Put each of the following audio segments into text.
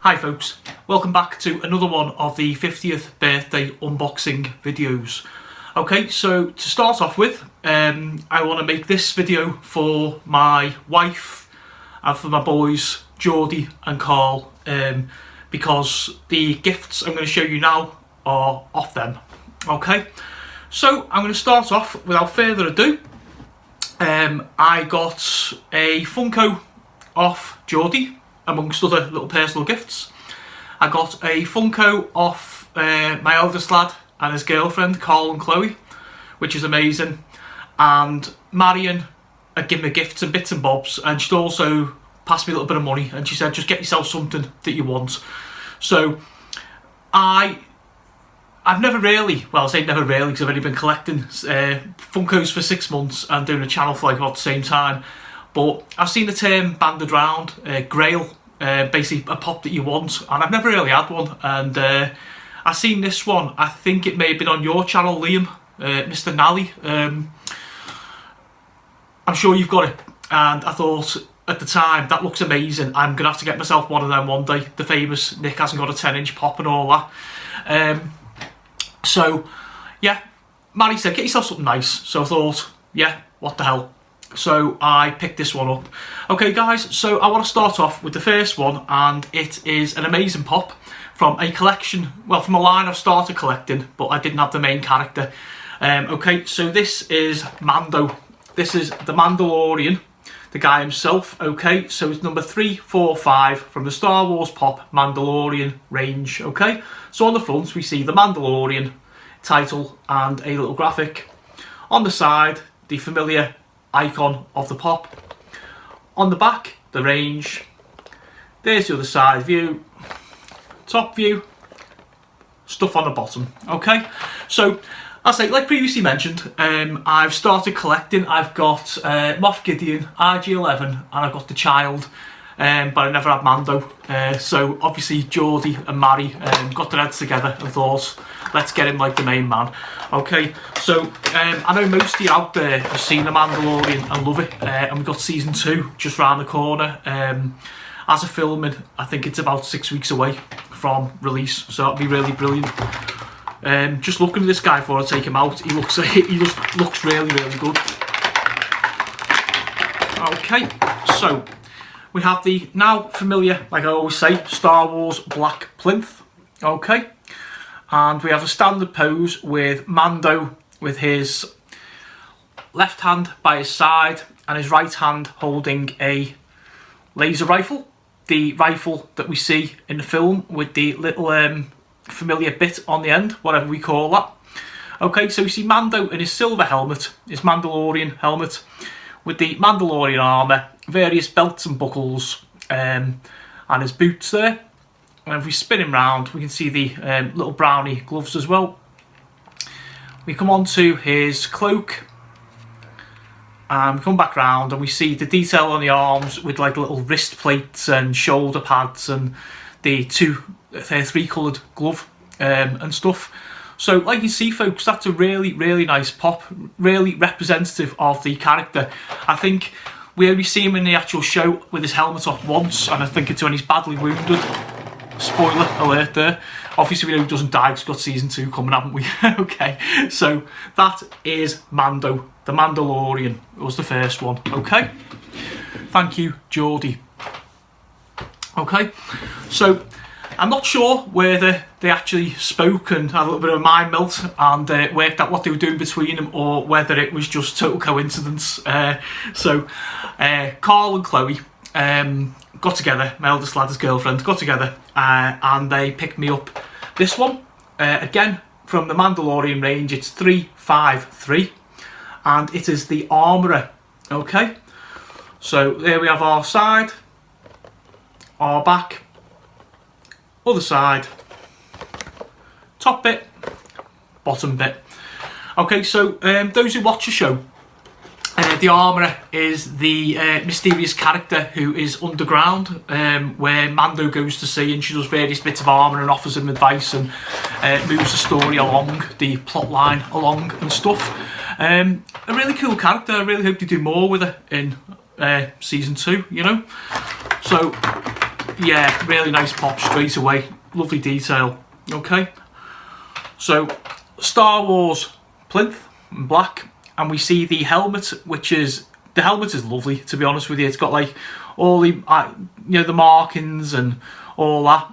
Hi folks, welcome back to another one of the 50th birthday unboxing videos. Okay, so to start off with, I want to make this video for my wife and for my boys, Jordi and Karl, because the gifts I'm going to show you now are off them. Okay, so I'm going to start off without further ado. I got a Funko off Jordi, amongst other little personal gifts. I got a Funko off my eldest lad and his girlfriend, Karl and Chloe, which is amazing. And Marion had given me gifts and bits and bobs, and she'd also passed me a little bit of money, and she said, just get yourself something that you want. So I've never really, well I say never really because I've only been collecting Funkos for 6 months and doing a channel for like about the same time. But I've seen the term banded round, Grail, basically a pop that you want, and I've never really had one. And I've seen this one, I think it may have been on your channel, Liam, Mr. Nally. I'm sure you've got it, and I thought at the time, that looks amazing, I'm going to have to get myself one of them one day. The famous Nick hasn't got a 10-inch pop and all that. So, yeah, Manny said, get yourself something nice. So I thought, yeah, what the hell. So I picked this one up. Okay guys, so I want to start off with the first one, and it is an amazing pop from a collection, well from a line I've started collecting, but I didn't have the main character. Okay, so this is Mando. This is the Mandalorian, the guy himself. Okay, so it's number 345 from the Star Wars pop Mandalorian range. Okay, so on the front we see the Mandalorian title and a little graphic. On the side, the familiar icon of the pop. On the back, the range. There's the other side view, top view, stuff on the bottom. Okay, so I say, like previously mentioned, I've started collecting. I've got Moff Gideon, RG11, and I've got the child, but I never had Mando. So obviously Jordi and Mary got their heads together and thought, let's get him like the main man. Okay, so I know most of you out there have seen The Mandalorian and love it, and we've got season 2 just round the corner. As of filming, I think it's about 6 weeks away from release, so that'll be really brilliant. Just looking at this guy before I take him out, he just looks really good. Okay, so we have the now familiar, like I always say, Star Wars black plinth. Okay, and we have a standard pose with Mando with his left hand by his side and his right hand holding a laser rifle, the rifle that we see in the film with the little familiar bit on the end, whatever we call that. Okay, so we see Mando in his silver helmet, his Mandalorian helmet, with the Mandalorian armour, various belts and buckles, and his boots there. And if we spin him round, we can see the little brownie gloves as well. We come on to his cloak, and we come back round, and we see the detail on the arms with like little wrist plates and shoulder pads and the three coloured glove and stuff. So like you see folks, that's a really nice pop, really representative of the character. I think we only see him in the actual show with his helmet off once, and I think it's when he's badly wounded. Spoiler alert there. Obviously we know he doesn't die because we've got season 2 coming, haven't we? Okay, so that is Mando, the Mandalorian. It was the first one. Okay, thank you Jordi. Okay, so I'm not sure whether they actually spoke and had a little bit of a mind melt and worked out what they were doing between them, or whether it was just total coincidence. So Karl and Chloe got together, my eldest lad's girlfriend, got together and they picked me up this one. Again, from the Mandalorian range, it's 353, and it is the Armourer. Okay, so there we have our side, our back, other side, top bit, bottom bit. Okay, so those who watch the show, the Armourer is the mysterious character who is underground, where Mando goes to see, and she does various bits of armour and offers him advice and moves the story along, the plot line along and stuff. A really cool character. I really hope they do more with her in season 2, you know. So yeah, really nice pop straight away. Lovely detail. Okay, so Star Wars plinth in black, and we see the helmet, which is, the helmet is lovely, to be honest with you. It's got like all the the markings and all that.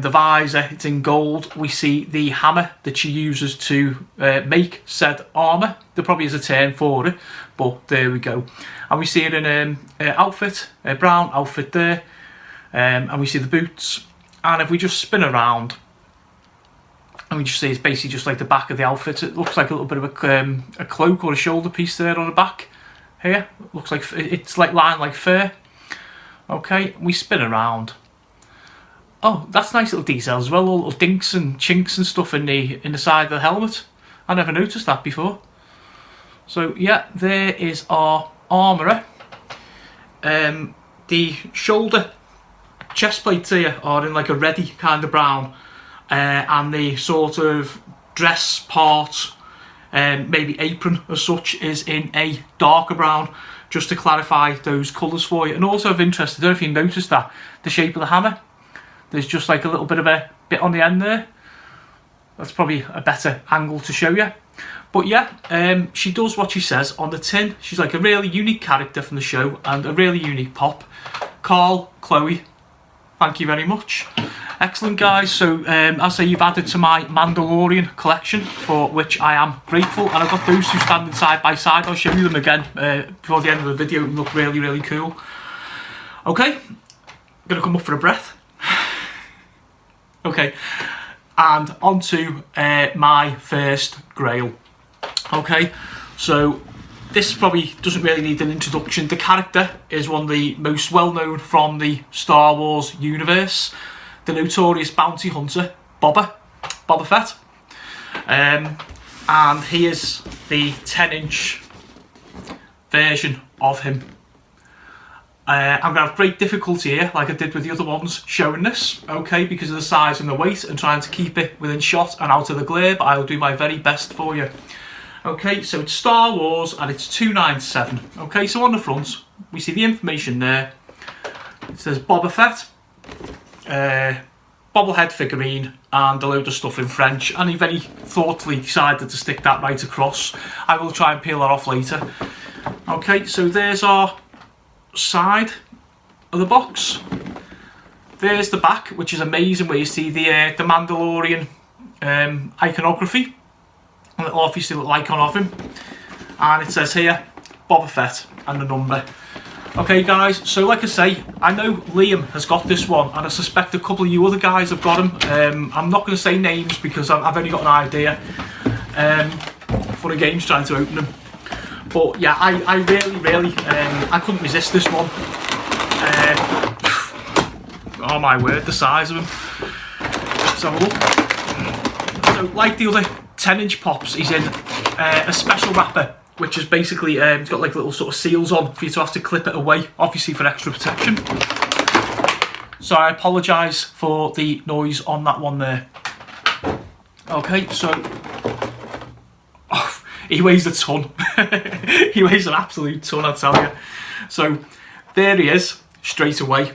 The visor, it's in gold. We see the hammer that she uses to make said armour. There probably is a term for it, but there we go. And we see it in an outfit, a brown outfit there, and we see the boots. And if we just spin around, and we just see it's basically just like the back of the outfit. It looks like a little bit of a cloak or a shoulder piece there on the back here. It looks like it's like lined like fur. Okay, we spin around. Oh, that's nice little details as well. All little dinks and chinks and stuff in the side of the helmet. I never noticed that before. So yeah, there is our armourer. The shoulder chest plates here are in like a reddy kind of brown, and the sort of dress part, maybe apron as such, is in a darker brown. Just to clarify those colours for you. And also of interest, I don't know if you noticed that the shape of the hammer, there's just like a little bit of a bit on the end there. That's probably a better angle to show you. But yeah, she does what she says on the tin. She's like a really unique character from the show and a really unique pop. Karl, Chloe, thank you very much. Excellent, guys. So I'll say you've added to my Mandalorian collection, for which I am grateful. And I've got those two standing side by side. I'll show you them again before the end of the video. They look really, really cool. Okay, I'm gonna come up for a breath. Okay, and on to my first grail. Okay, so this probably doesn't really need an introduction. The character is one of the most well-known from the Star Wars universe. The notorious bounty hunter, Boba Fett. And he is the 10-inch version of him. I'm going to have great difficulty here, like I did with the other ones, showing this, okay, because of the size and the weight, and trying to keep it within shot and out of the glare, but I'll do my very best for you. Okay, so it's Star Wars, and it's $297. Okay, so on the front, we see the information there. It says Boba Fett, bobblehead figurine, and a load of stuff in French, and he very thoughtfully decided to stick that right across. I will try and peel that off later. Okay, so there's our side of the box. There's the back, which is amazing, where you see the Mandalorian iconography, a little obviously little icon of him, and it says here Boba Fett and the number. Okay, guys, so like I say, I know Liam has got this one, and I suspect a couple of you other guys have got him. I'm not going to say names because I've only got an idea for the game's trying to open them. But yeah, I really, I couldn't resist this one. Oh my word, the size of him. Let's have a look. So like the other 10-inch pops, he's in a special wrapper, which is basically, it's got like little sort of seals on for you to have to clip it away, obviously for extra protection. So I apologise for the noise on that one there. Okay, so he weighs a ton. He weighs an absolute ton, I tell you. So there he is, straight away.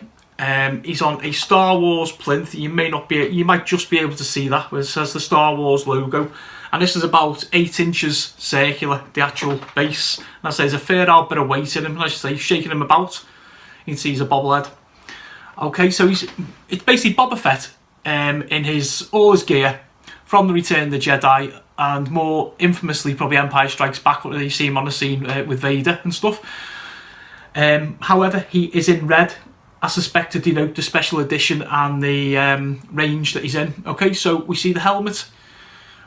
He's on a Star Wars plinth. You might just be able to see that, where it says the Star Wars logo. And this is about 8 inches circular, the actual base. And I say there's a fair old bit of weight in him. As I say, shaking him about, you can see he's a bobblehead. Okay, so it's basically Boba Fett in all his gear from the Return of the Jedi, and more infamously probably Empire Strikes Back, where you see him on the scene with Vader and stuff. However, he is in red, I suspect to denote the special edition and the range that he's in. Okay, so we see the helmet,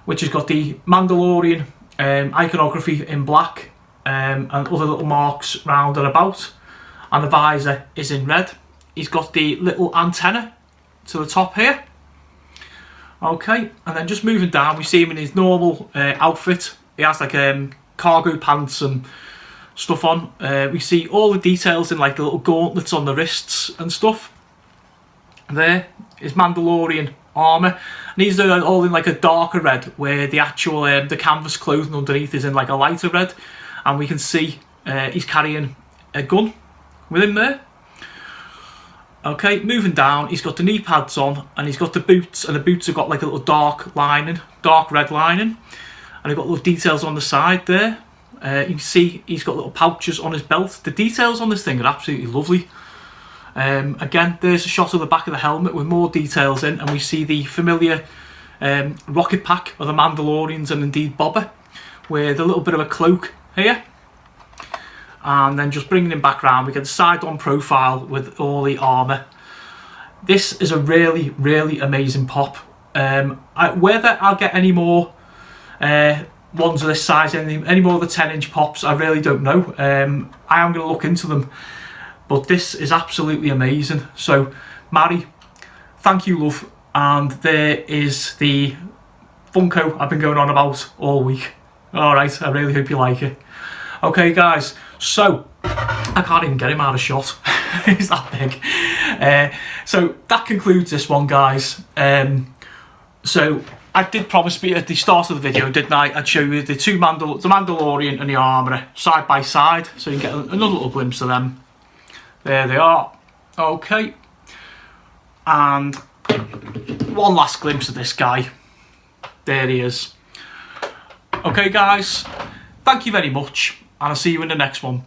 which has got the Mandalorian iconography in black, and other little marks round and about, and the visor is in red. He's got the little antenna to the top here. Okay, and then just moving down, we see him in his normal outfit. He has like cargo pants and stuff on. We see all the details in like the little gauntlets on the wrists and stuff. There is Mandalorian armour, and he's all in like a darker red, where the actual the canvas clothing underneath is in like a lighter red, and we can see he's carrying a gun with him there. Okay, moving down, he's got the knee pads on, and he's got the boots, and the boots have got like a little dark red lining, and they've got little details on the side there. You can see he's got little pouches on his belt. The details on this thing are absolutely lovely. Again, there's a shot of the back of the helmet with more details in, and we see the familiar rocket pack of the Mandalorians and indeed Boba, with a little bit of a cloak here. And then just bringing him back around, we get the side-on profile with all the armour. This is a really, really amazing pop. Whether I'll get any more ones of this size, any more of the 10-inch pops, I really don't know. I am going to look into them. But this is absolutely amazing. So, Mari, thank you, love. And there is the Funko I've been going on about all week. Alright, I really hope you like it. Okay, guys, so I can't even get him out of shot. He's that big. So that concludes this one, guys. So I did promise me at the start of the video, didn't I? I'd show you the the Mandalorian and the Armourer side by side, so you can get another little glimpse of them. There they are. Okay. And one last glimpse of this guy. There he is. Okay, guys. Thank you very much. And I'll see you in the next one.